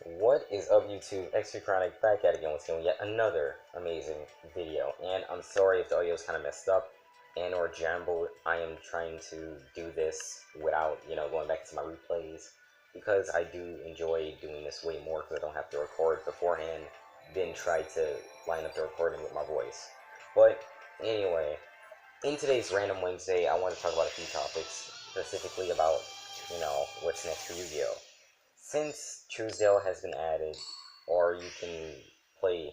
What is up, YouTube? X3 Chronic back at it again with yet another amazing video. And I'm sorry if the audio is kind of messed up and or jumbled. I am trying to do this without, going back to my replays because I do enjoy doing this way more because I don't have to record beforehand, then try to line up the recording with my voice. But anyway, in today's Random Wednesday, I want to talk about a few topics, specifically about, what's next for Yu-Gi-Oh! Since Truesdale has been added, or you can play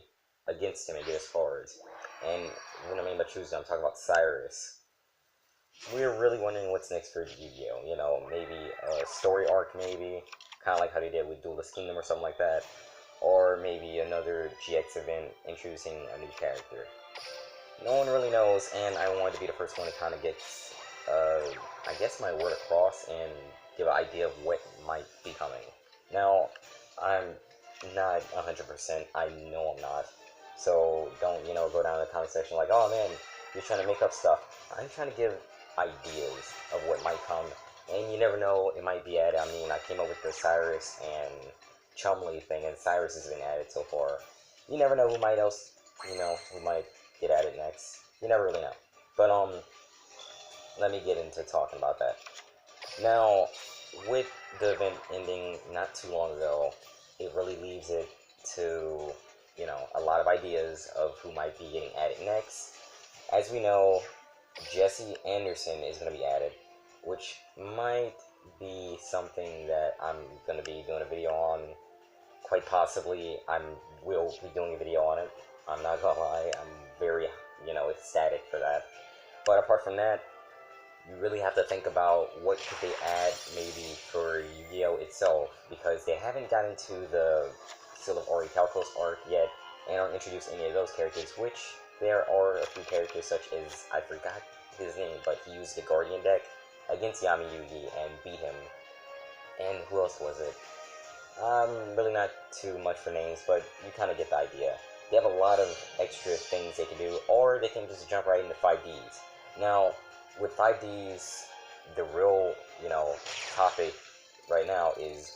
against him and get his cards, and when I mean by Truesdale, I'm talking about Cyrus. We're really wondering what's next for Yu-Gi-Oh! Maybe a story arc, maybe, kind of like how they did with Duelist Kingdom or something like that, or maybe another GX event introducing a new character. No one really knows, and I wanted to be the first one to kind of get, I guess, my word across and give an idea of what might be coming. Now, I'm not 100%, I know I'm not, so don't, go down in the comment section like, oh man, you're trying to make up stuff. I'm trying to give ideas of what might come, and you never know, it might be added. I mean, I came up with the Cyrus and Chumley thing, and Cyrus has been added so far. You never know who might get added next. You never really know. But, let me get into talking about that. Now, with the event ending not too long ago, it really leaves it to, a lot of ideas of who might be getting added next. As we know, Jesse Anderson is going to be added, which might be something that I'm going to be doing a video on. Quite possibly, will be doing a video on it. I'm not gonna lie, I'm very, ecstatic for that. But apart from that, you really have to think about what could they add maybe for Yu-Gi-Oh! Itself, because they haven't gotten to the Seal of Orichalcos arc yet, and don't introduce any of those characters, which there are a few characters such as, I forgot his name, but he used the Guardian deck against Yami Yugi and beat him. And who else was it? Really not too much for names, but you kind of get the idea. They have a lot of extra things they can do, or they can just jump right into 5Ds. Now, with 5Ds, the real, topic right now is,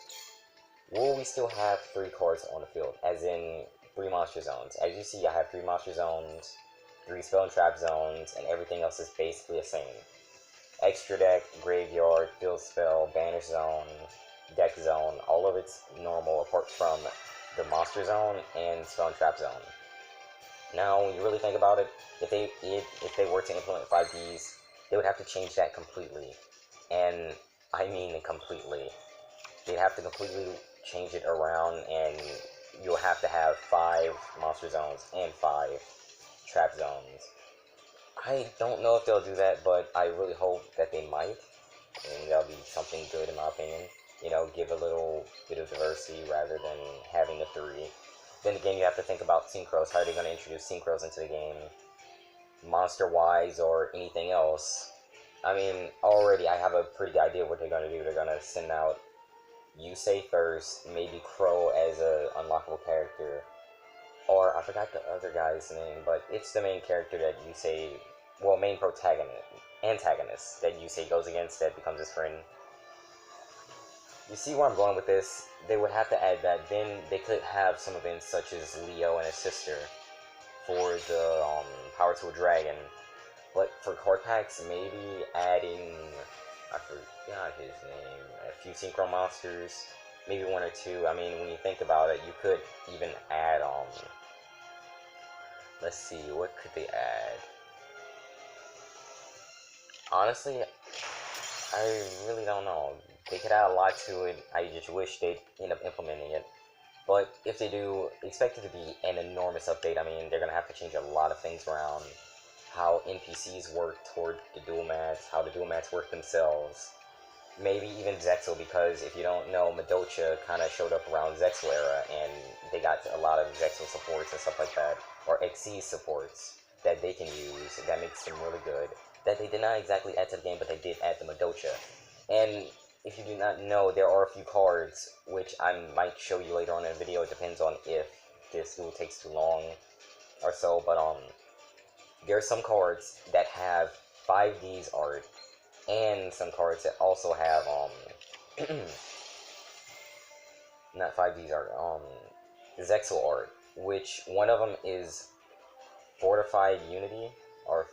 will we still have 3 cards on the field? As in, 3 monster zones. As you see, I have 3 monster zones, 3 spell and trap zones, and everything else is basically the same. Extra deck, graveyard, field spell, banner zone, deck zone, all of it's normal apart from the monster zone and spell and trap zone. Now, when you really think about it, if they were to implement 5Ds, they would have to change that completely. And I mean completely. They'd have to completely change it around, and you'll have to have 5 monster zones and 5 trap zones. I don't know if they'll do that, but I really hope that they might, and that'll be something good in my opinion. Give a little bit of diversity rather than having the 3. Then again, you have to think about synchros. How are they going to introduce synchros into the game? Monster-wise or anything else? I mean, already I have a pretty good idea what they're going to do. They're going to send out Yusei first, maybe Crow as a unlockable character. Or, I forgot the other guy's name, but it's the main character that Yusei, main antagonist that Yusei goes against that becomes his friend. You see where I'm going with this? They would have to add that. Then they could have some events such as Leo and his sister for the Power to a Dragon. But for card packs, maybe adding, I forgot his name, a few Synchro Monsters, maybe 1 or 2. I mean, when you think about it, you could even add, let's see, what could they add? Honestly, I really don't know. They could add a lot to it. I just wish they'd end up implementing it. But if they do, expect it to be an enormous update. I mean, they're going to have to change a lot of things around. How NPCs work toward the dual mats, how the dual mats work themselves. Maybe even Zexal, because if you don't know, Madocha kind of showed up around Zexal era, and they got a lot of Zexal supports and stuff like that. Or Xyz supports that they can use, that makes them really good. That they did not exactly add to the game, but they did add the Madocha. And if you do not know, there are a few cards, which I might show you later on in the video. It depends on if this duel takes too long or so, but there are some cards that have 5Ds art, and some cards that also have not 5D's art, Zexal art, which one of them is Fortified Unity, or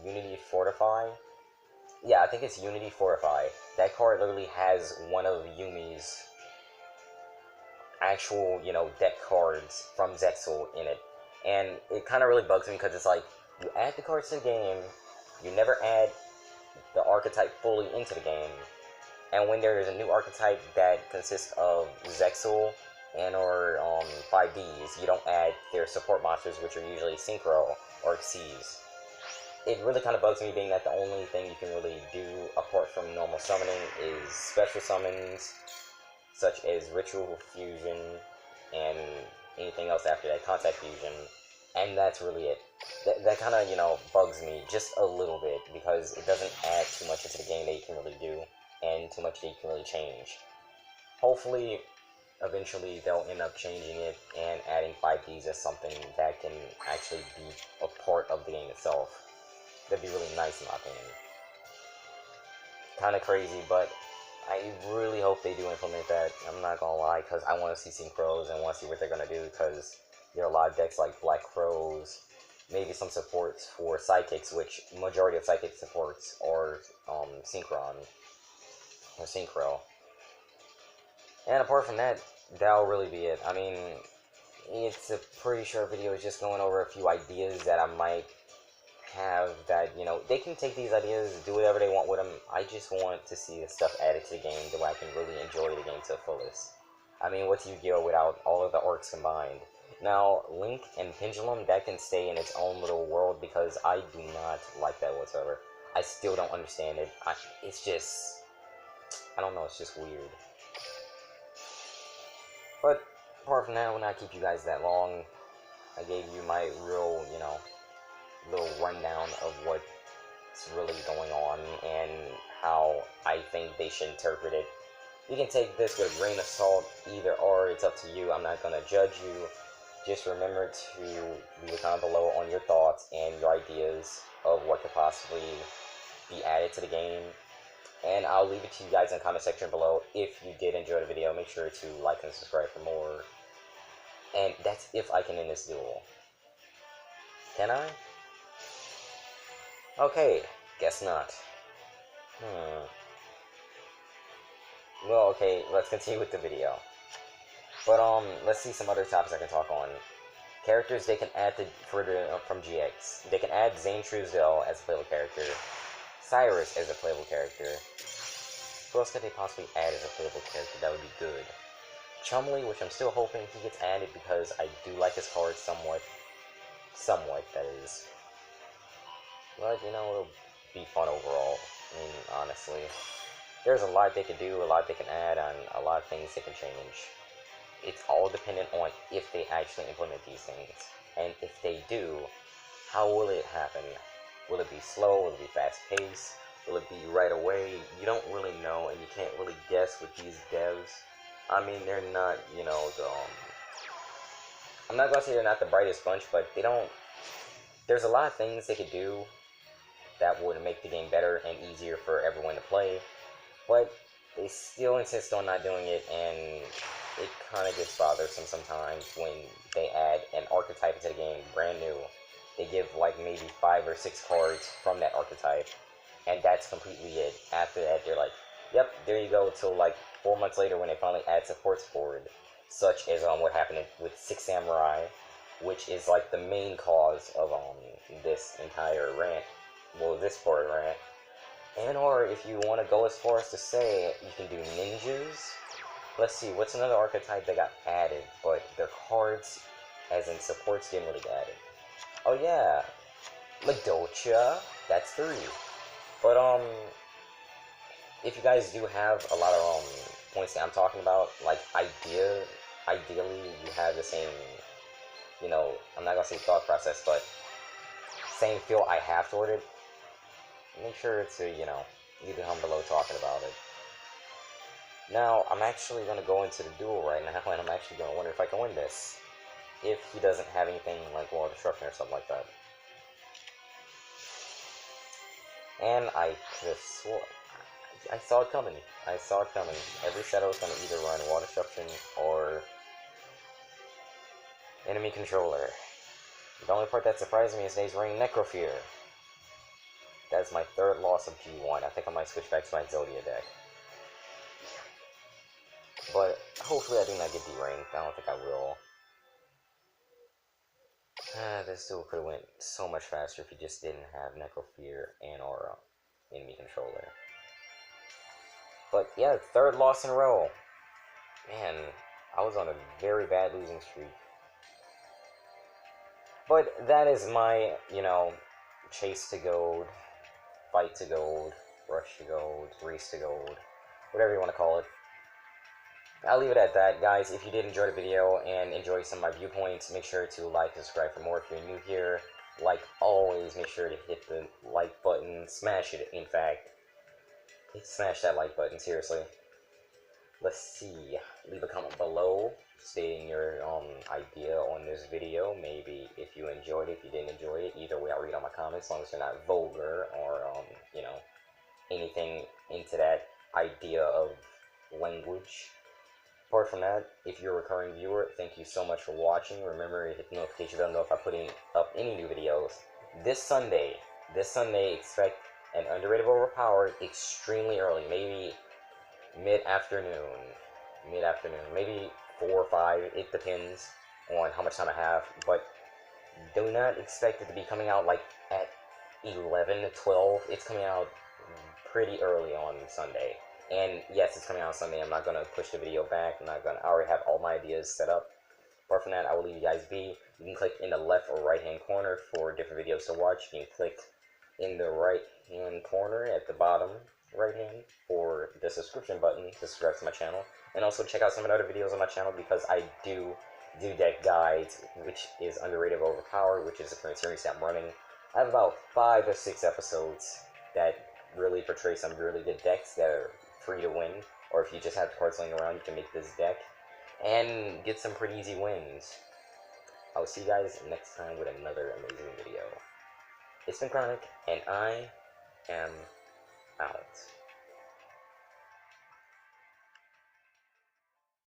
Unity Fortify. Yeah, I think it's Unity Fortify. That card literally has one of Yumi's actual, deck cards from Zexal in it. And it kind of really bugs me because it's like, you add the cards to the game, you never add the archetype fully into the game, and when there is a new archetype that consists of Zexal and or 5Ds, you don't add their support monsters, which are usually Synchro or Xyz. It really kind of bugs me, being that the only thing you can really do apart from normal summoning is special summons, such as Ritual Fusion and anything else after that, Contact Fusion, and that's really it. That kind of, bugs me just a little bit, because it doesn't add too much into the game that you can really do, and too much that you can really change. Hopefully, eventually they'll end up changing it and adding 5Ds as something that can actually be a part of the game itself. That'd be really nice in my opinion. Kind of crazy, but I really hope they do implement that. I'm not gonna lie, because I want to see Synchros and want to see what they're gonna do, because there are a lot of decks like Black Crows, maybe some supports for Psychics, which majority of Psychic supports are Synchron or Synchro. And apart from that, that'll really be it. I mean, it's a pretty short video. It's just going over a few ideas that I might have that, they can take these ideas, do whatever they want with them. I just want to see the stuff added to the game the way I can really enjoy the game to the fullest. I mean, what's Yu-Gi-Oh without all of the arcs combined? Now, Link and Pendulum, that can stay in its own little world, because I do not like that whatsoever. I still don't understand it. It's just, I don't know, it's just weird. But apart from that, I will not keep you guys that long. I gave you my real, little rundown of what's really going on and how I think they should interpret it. You can take this with a grain of salt, either or, it's up to you. I'm not going to judge you. Just remember to leave a comment below on your thoughts and your ideas of what could possibly be added to the game. And I'll leave it to you guys in the comment section below. If you did enjoy the video, make sure to like and subscribe for more. And that's if I can end this duel. Can I? Okay, guess not. Well, okay, let's continue with the video. But, let's see some other topics I can talk on. Characters they can add from GX. They can add Zane Truesdell as a playable character. Cyrus as a playable character. Who else could they possibly add as a playable character that would be good? Chumley, which I'm still hoping he gets added, because I do like his card somewhat. Somewhat, that is. But, it'll be fun overall. I mean, honestly. There's a lot they can do, a lot they can add, and a lot of things they can change. It's all dependent on if they actually implement these things. And if they do, how will it happen? Will it be slow? Will it be fast-paced? Will it be right away? You don't really know, and you can't really guess with these devs. I mean, they're not, I'm not going to say they're not the brightest bunch, but they don't... There's a lot of things they could do that would make the game better and easier for everyone to play, but they still insist on not doing it, and it kind of gets bothersome sometimes when they add an archetype into the game brand new. They give like maybe 5 or 6 cards from that archetype, and that's completely it. After that, they're like, yep, there you go, till like 4 months later when they finally add supports for it, such as what happened with Six Samurai, which is like the main cause of this entire rant. Well, this part rant. And or if you want to go as far as to say, you can do ninjas. Let's see, what's another archetype that got added, but their cards, as in supports, didn't really get added? Oh yeah, Ladocha, that's 3. But if you guys do have a lot of points that I'm talking about, like ideally you have the same, I'm not gonna say thought process, but same feel I have toward it. Make sure to, leave a comment below talking about it. Now, I'm actually going to go into the duel right now, and I'm actually going to wonder if I can win this. If he doesn't have anything like Wall of Destruction or something like that. And I could have sworn... I saw it coming. I saw it coming. Every set I was gonna either run Water Destruction or Enemy Controller. The only part that surprised me is that he's running Necrofear. That's my third loss of G1. I think I might switch back to my Zodia deck. But hopefully I do not get deranked. I don't think I will. This duel could have went so much faster if he just didn't have Necrofear and or Enemy Controller. But yeah, third loss in a row. Man, I was on a very bad losing streak. But that is my, chase to gold, fight to gold, rush to gold, race to gold, whatever you want to call it. I'll leave it at that, guys. If you did enjoy the video and enjoy some of my viewpoints, make sure to like and subscribe for more if you're new here. Like always, make sure to hit the like button, smash it, in fact. Smash that like button, seriously. Let's see, leave a comment below stating your idea on this video. Maybe if you enjoyed it, if you didn't enjoy it. Either way, I'll read all my comments, as long as they're not vulgar or, anything into that idea of language. Apart from that, if you're a recurring viewer, thank you so much for watching. Remember to hit the notification bell to know if I put up any new videos. This Sunday, expect an underrated overpowered extremely early, maybe mid-afternoon, maybe 4 or 5, it depends on how much time I have, but do not expect it to be coming out like at 11, 12, it's coming out pretty early on Sunday, and yes, it's coming out on Sunday. I'm not going to push the video back, I already have all my ideas set up. Apart from that, I will leave you guys be. You can click in the left or right hand corner for different videos to watch. You can click in the right hand corner at the bottom right hand for the subscription button to subscribe to my channel, and also check out some of the other videos on my channel, because I do deck guides, which is underrated overpowered, which is the current series that I'm running. I have about 5 or 6 episodes that really portray some really good decks that are free to win, or if you just have cards laying around, you can make this deck and get some pretty easy wins. I will see you guys next time with another amazing video. It's been Chronic, and I am out.